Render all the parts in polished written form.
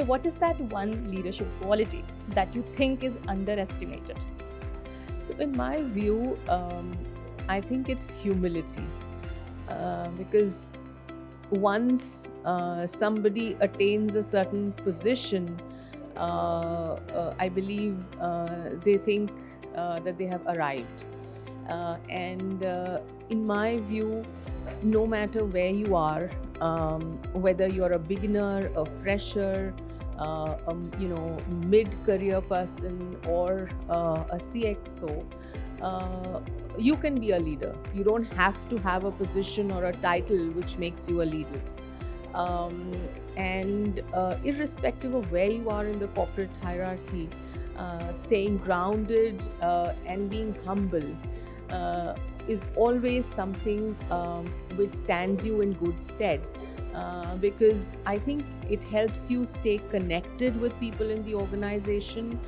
So what is that one leadership quality that you think is underestimated? So, in my view, I think it's humility, because once somebody attains a certain position, I believe they think that they have arrived. And in my view, no matter where you are, whether you're a beginner, a fresher, mid-career person, or a CXO, you can be a leader. You don't have to have a position or a title which makes you a leader. And irrespective of where you are in the corporate hierarchy, staying grounded and being humble is always something which stands you in good stead. Because I think it helps you stay connected with people in the organization,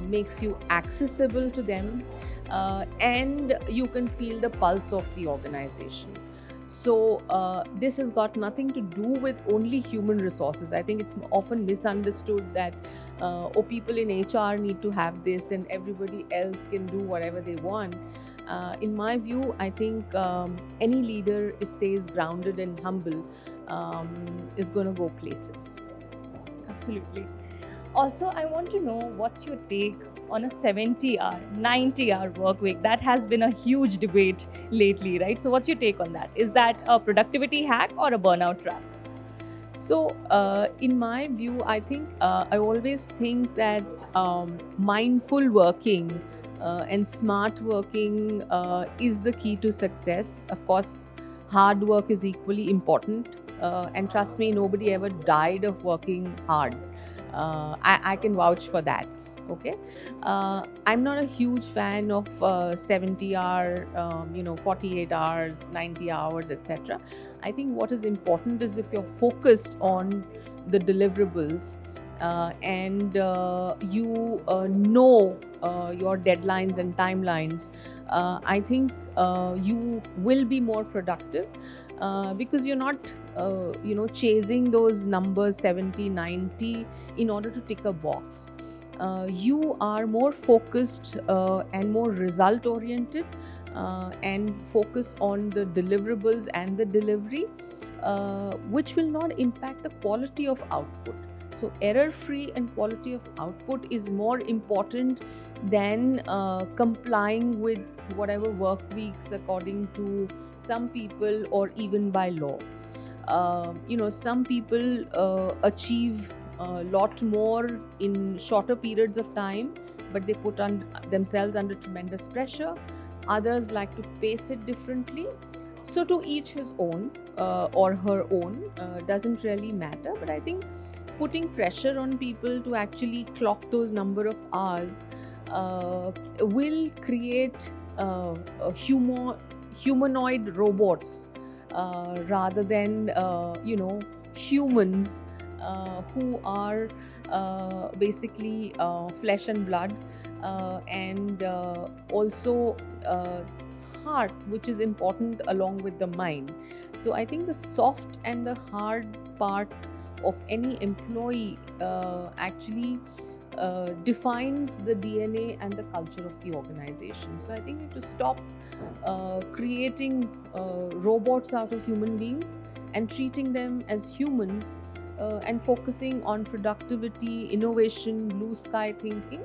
makes you accessible to them, and you can feel the pulse of the organization. So, this has got nothing to do with only human resources. I think it's often misunderstood that, people in HR need to have this and everybody else can do whatever they want. In my view, I think any leader, if stays grounded and humble, is going to go places. Absolutely. Also, I want to know what's your take on a 70-hour, 90-hour work week. That has been a huge debate lately, right? So, what's your take on that? Is that a productivity hack or a burnout trap? So, in my view, I think I always think that mindful working and smart working is the key to success. Of course, hard work is equally important. And trust me, nobody ever died of working hard. I can vouch for that. Okay. I'm not a huge fan of 70-hour, 48 hours, 90 hours, etc. I think what is important is if you're focused on the deliverables, and you know your deadlines and timelines, I think you will be more productive, because you're not chasing those numbers 70, 90 in order to tick a box. You are more focused and more result oriented, and focus on the deliverables and the delivery, which will not impact the quality of output. So, error free and quality of output is more important than complying with whatever work weeks according to some people or even by law. Some people achieve a lot more in shorter periods of time, but they put themselves under tremendous pressure. Others like to pace it differently. So, to each his own, or her own, doesn't really matter. But I think putting pressure on people to actually clock those number of hours will create humanoid robots, rather than humans who are basically flesh and blood, and also heart, which is important along with the mind. So I think the soft and the hard part of any employee actually defines the DNA and the culture of the organization. So I think you have to stop creating robots out of human beings and treating them as humans, and focusing on productivity, innovation, blue sky thinking,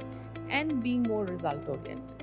and being more result oriented.